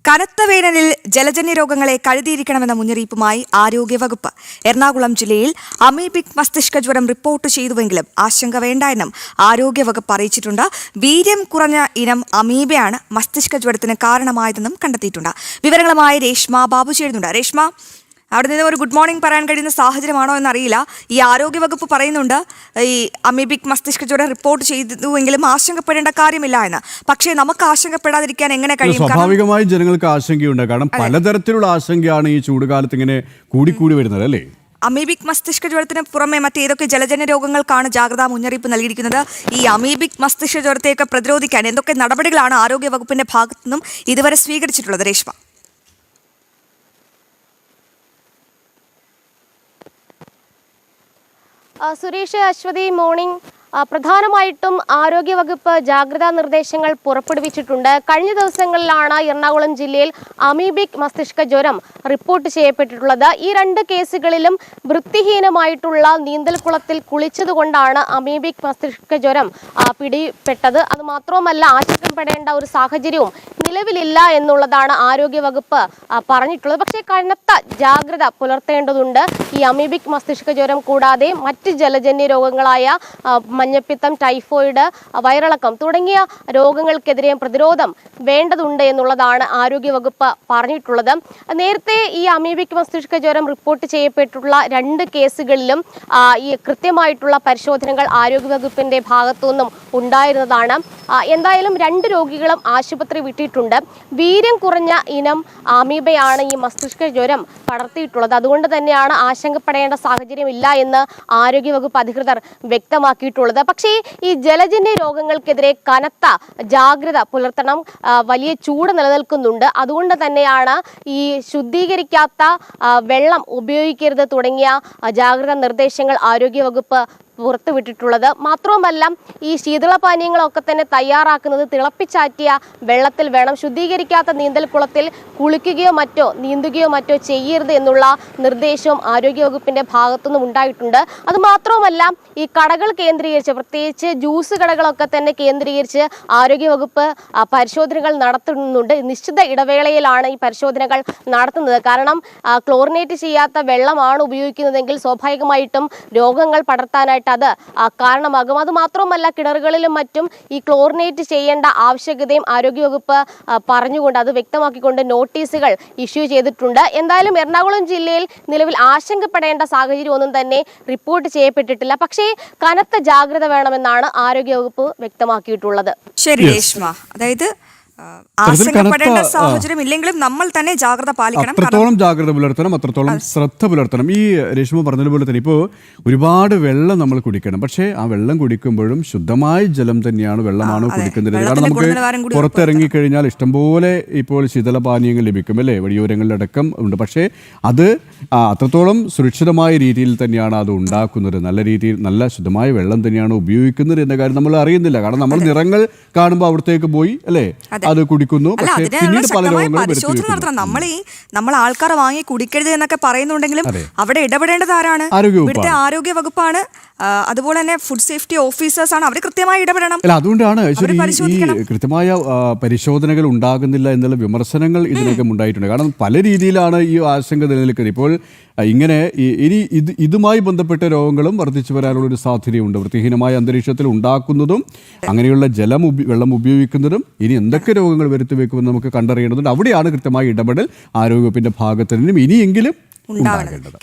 കനത്ത വേനലിൽ ജലജന്യ രോഗങ്ങളെ കരുതിയിരിക്കണമെന്ന മുന്നറിയിപ്പുമായി ആരോഗ്യവകുപ്പ്. എറണാകുളം ജില്ലയിൽ അമീബിക് മസ്തിഷ്ക ജ്വരം റിപ്പോർട്ട് ചെയ്തുവെങ്കിലും ആശങ്ക വേണ്ട എന്നും ആരോഗ്യവകുപ്പ് അറിയിച്ചിട്ടുണ്ട്. വീര്യം കുറഞ്ഞ ഇനം അമീബയാണ് മസ്തിഷ്ക ജ്വരത്തിന് കാരണമായതെന്നും കണ്ടെത്തിയിട്ടുണ്ട്. വിവരങ്ങളുമായി രേഷ്മ ബാബു ചേരുന്നുണ്ട്. രേഷ്മ, അവിടെ നിന്ന് ഒരു ഗുഡ് മോർണിംഗ് പറയാൻ കഴിയുന്ന സാഹചര്യമാണോ എന്നറിയില്ല. ഈ ആരോഗ്യവകുപ്പ് പറയുന്നുണ്ട് ഈ അമീബിക് മസ്തിഷ്ക ജ്വരം റിപ്പോർട്ട് ചെയ്തുവെങ്കിലും ആശങ്കപ്പെടേണ്ട കാര്യമില്ല എന്ന്. പക്ഷേ നമുക്ക് ആശങ്കപ്പെടാതിരിക്കാൻ എങ്ങനെ കഴിയും? സ്വാഭാവികമായും ജനങ്ങൾക്ക് ആശങ്കയുണ്ട്. കാരണം പലതരത്തിലുള്ള ആശങ്കയാണ് ഈ ചൂടുകാലത്ത് ഇങ്ങനെ കൂടിക്കൂടി വരുന്നത്, അല്ലേ? അമീബിക് മസ്തിഷ്ക ജ്വരത്തിന് പുറമെ മറ്റേതൊക്കെ ജലജന്യ രോഗങ്ങൾക്കാണ് ജാഗ്രതാ മുന്നറിയിപ്പ് നൽകിയിരിക്കുന്നത്? ഈ അമീബിക് മസ്തിഷ്ക ജ്വരത്തെയൊക്കെ പ്രതിരോധിക്കാൻ എന്തൊക്കെ നടപടികളാണ് ആരോഗ്യവകുപ്പിന്റെ ഭാഗത്തു നിന്നും ഇതുവരെ സ്വീകരിച്ചിട്ടുള്ളത്? രേഷ്മ, സുരേഷ്, അശ്വതി, മോർണിംഗ്. പ്രധാനമായിട്ടും ആരോഗ്യവകുപ്പ് ജാഗ്രതാ നിർദ്ദേശങ്ങൾ പുറപ്പെടുവിച്ചിട്ടുണ്ട്. കഴിഞ്ഞ ദിവസങ്ങളിലാണ് എറണാകുളം ജില്ലയിൽ അമീബിക് മസ്തിഷ്ക ജ്വരം റിപ്പോർട്ട് ചെയ്യപ്പെട്ടിട്ടുള്ളത്. ഈ രണ്ട് കേസുകളിലും വൃത്തിഹീനമായിട്ടുള്ള നീന്തൽക്കുളത്തിൽ കുളിച്ചതുകൊണ്ടാണ് അമീബിക് മസ്തിഷ്ക ജ്വരം പിടിപെട്ടത്. അത് മാത്രവുമല്ല, ആശങ്കപ്പെടേണ്ട ഒരു സാഹചര്യവും നിലവിലില്ല എന്നുള്ളതാണ് ആരോഗ്യവകുപ്പ് പറഞ്ഞിട്ടുള്ളത്. പക്ഷേ കനത്ത ജാഗ്രത പുലർത്തേണ്ടതുണ്ട്. ഈ അമീബിക് മസ്തിഷ്ക ജ്വരം കൂടാതെ മറ്റ് ജലജന്യ രോഗങ്ങളായ മഞ്ഞപ്പിത്തം, ടൈഫോയിഡ്, വയറിളക്കം തുടങ്ങിയ രോഗങ്ങൾക്കെതിരെ പ്രതിരോധം വേണ്ടതുണ്ട് എന്നുള്ളതാണ് ആരോഗ്യവകുപ്പ് പറഞ്ഞിട്ടുള്ളത്. നേരത്തെ ഈ അമീബിക് മസ്തിഷ്ക ജ്വരം റിപ്പോർട്ട് ചെയ്യപ്പെട്ടുള്ള രണ്ട് കേസുകളിലും ഈ കൃത്യമായിട്ടുള്ള പരിശോധനകൾ ആരോഗ്യവകുപ്പിന്റെ ഭാഗത്തു നിന്നും ഉണ്ടായിരുന്നതാണ്. എന്തായാലും രണ്ട് രോഗികളും ആശുപത്രി വിട്ടിട്ടുണ്ട്. വീര്യം കുറഞ്ഞ ഇനം അമീബയാണ് ഈ മസ്തിഷ്ക ജ്വരം പടർത്തിയിട്ടുള്ളത്. അതുകൊണ്ട് തന്നെയാണ് ആശങ്കപ്പെടേണ്ട സാഹചര്യമില്ല എന്ന് ആരോഗ്യവകുപ്പ് അധികൃതർ വ്യക്തമാക്കിയിട്ടുള്ളത്. പക്ഷേ ഈ ജലജന്യ രോഗങ്ങൾക്കെതിരെ കനത്ത ജാഗ്രത പുലർത്തണം. വലിയ ചൂട് നിലനിൽക്കുന്നുണ്ട്. അതുകൊണ്ട് തന്നെയാണ് ഈ ശുദ്ധീകരിക്കാത്ത വെള്ളം ഉപയോഗിക്കരുത് തുടങ്ങിയ ജാഗ്രതാ നിർദ്ദേശങ്ങൾ ആരോഗ്യവകുപ്പ് പുറത്തുവിട്ടിട്ടുള്ളത്. മാത്രവുമല്ല, ഈ ശീതളപാനീയങ്ങളൊക്കെ തന്നെ തയ്യാറാക്കുന്നത് തിളപ്പിച്ചാറ്റിയ വെള്ളത്തിൽ വേണം. ശുദ്ധീകരിക്കാത്ത നീന്തൽക്കുളത്തിൽ കുളിക്കുകയോ മറ്റോ നീന്തുകയോ മറ്റോ ചെയ്യരുത് എന്നുള്ള നിർദ്ദേശവും ആരോഗ്യവകുപ്പിന്റെ ഭാഗത്തുനിന്നും ഉണ്ടായിട്ടുണ്ട്. അതുമാത്രവുമല്ല, ഈ കടകൾ കേന്ദ്രീകരിച്ച്, പ്രത്യേകിച്ച് ജ്യൂസ് കടകളൊക്കെ തന്നെ കേന്ദ്രീകരിച്ച് ആരോഗ്യവകുപ്പ് പരിശോധനകൾ നടത്തുന്നുണ്ട്. നിശ്ചിത ഇടവേളയിലാണ് ഈ പരിശോധനകൾ നടത്തുന്നത്. കാരണം ക്ലോറിനേറ്റ് ചെയ്യാത്ത വെള്ളമാണ് ഉപയോഗിക്കുന്നതെങ്കിൽ സ്വാഭാവികമായിട്ടും രോഗങ്ങൾ പടർത്താനായിട്ട് അത് കാരണമാകും. അത് മാത്രമല്ല, കിണറുകളിലും മറ്റും ഈ ക്ലോറിനേറ്റ് ചെയ്യേണ്ട ആവശ്യകതയും ആരോഗ്യവകുപ്പ് പറഞ്ഞുകൊണ്ട്, അത് വ്യക്തമാക്കിക്കൊണ്ട് നോട്ടീസുകൾ ഇഷ്യൂ ചെയ്തിട്ടുണ്ട്. എന്തായാലും എറണാകുളം ജില്ലയിൽ നിലവിൽ ആശങ്കപ്പെടേണ്ട സാഹചര്യം ഒന്നും തന്നെ റിപ്പോർട്ട് ചെയ്യപ്പെട്ടിട്ടില്ല. പക്ഷേ കനത്ത ജാഗ്രത വേണമെന്നാണ് ആരോഗ്യവകുപ്പ് വ്യക്തമാക്കിയിട്ടുള്ളത്. ശരി രേഷ്മ, അതായത് ആശങ്കപ്പെടേണ്ട സാഹചര്യം ഇല്ലെങ്കിലും നമ്മൾ തന്നെ ജാഗ്രത പാലിക്കണം. അത്രത്തോളം ജാഗ്രത പുലർത്തണം, അത്രത്തോളം ശ്രദ്ധ പുലർത്തണം. ഈ രേഷ്മ പറഞ്ഞതുപോലെ തന്നെ ഇപ്പോൾ ഒരുപാട് വെള്ളം നമ്മൾ കുടിക്കണം. പക്ഷേ ആ വെള്ളം കുടിക്കുമ്പോഴും ശുദ്ധമായ ജലം തന്നെയാണ്, വെള്ളമാണോ കുടിക്കുന്നത്? കാരണം നമുക്ക് പുറത്തിറങ്ങി കഴിഞ്ഞാൽ ഇഷ്ടംപോലെ ഇപ്പോൾ ശീതളപാനീയങ്ങൾ ലഭിക്കും, അല്ലേ? വഴിയോരങ്ങളിലടക്കം ഉണ്ട്. പക്ഷേ അത് അത്രത്തോളം സുരക്ഷിതമായ രീതിയിൽ തന്നെയാണ് അത് ഉണ്ടാക്കുന്നത്. നല്ല രീതിയിൽ നല്ല ശുദ്ധമായ വെള്ളം തന്നെയാണ് ഉപയോഗിക്കുന്നത് എന്ന കാര്യം നമ്മൾ അറിയുന്നില്ല. കാരണം നമ്മൾ നിറങ്ങൾ കാണുമ്പോൾ അവിടത്തേക്ക് പോയി, അല്ലേ, അത് കുടിക്കുന്നു. പക്ഷേ പിന്നീട് പല രോഗങ്ങളും നമ്മൾ ആൾക്കാർ വാങ്ങി കുടിക്കരുത് എന്നൊക്കെ പറയുന്നുണ്ടെങ്കിലും അവിടെ ഇടപെടേണ്ടത് ആരാണ്? ഇവിടുത്തെ ആരോഗ്യ വകുപ്പാണ്. അതുപോലെ തന്നെ ഫുഡ് സേഫ്റ്റി ഓഫീസേഴ്സ് ആണ്. അവർ കൃത്യമായി ഇടപെടണം. അല്ല, അതുകൊണ്ടാണ് ഈ കൃത്യമായ പരിശോധനകൾ ഉണ്ടാകുന്നില്ല എന്നുള്ള വിമർശനങ്ങൾ ഇതിനൊക്കെ ഉണ്ടായിട്ടുണ്ട്. കാരണം പല രീതിയിലാണ് ഈ ആശങ്ക നിലനിൽക്കുന്നത്. ഇപ്പോൾ ഇങ്ങനെ ഇനി ഇതുമായി ബന്ധപ്പെട്ട രോഗങ്ങളും വർദ്ധിച്ചു വരാനുള്ളൊരു സാധ്യതയുണ്ട്. വൃത്തിഹീനമായ അന്തരീക്ഷത്തിൽ ഉണ്ടാക്കുന്നതും അങ്ങനെയുള്ള വെള്ളം ഉപയോഗിക്കുന്നതും ഇനി എന്തൊക്കെ രോഗങ്ങൾ വരുത്തി വെക്കുമെന്ന് നമുക്ക് കണ്ടറിയേണ്ടതുണ്ട്. അവിടെയാണ് കൃത്യമായ ഇടപെടൽ ആരോഗ്യവകുപ്പിന്റെ ഭാഗത്ത് നിന്നും ഇനിയെങ്കിലും ഉണ്ടാകേണ്ടത്.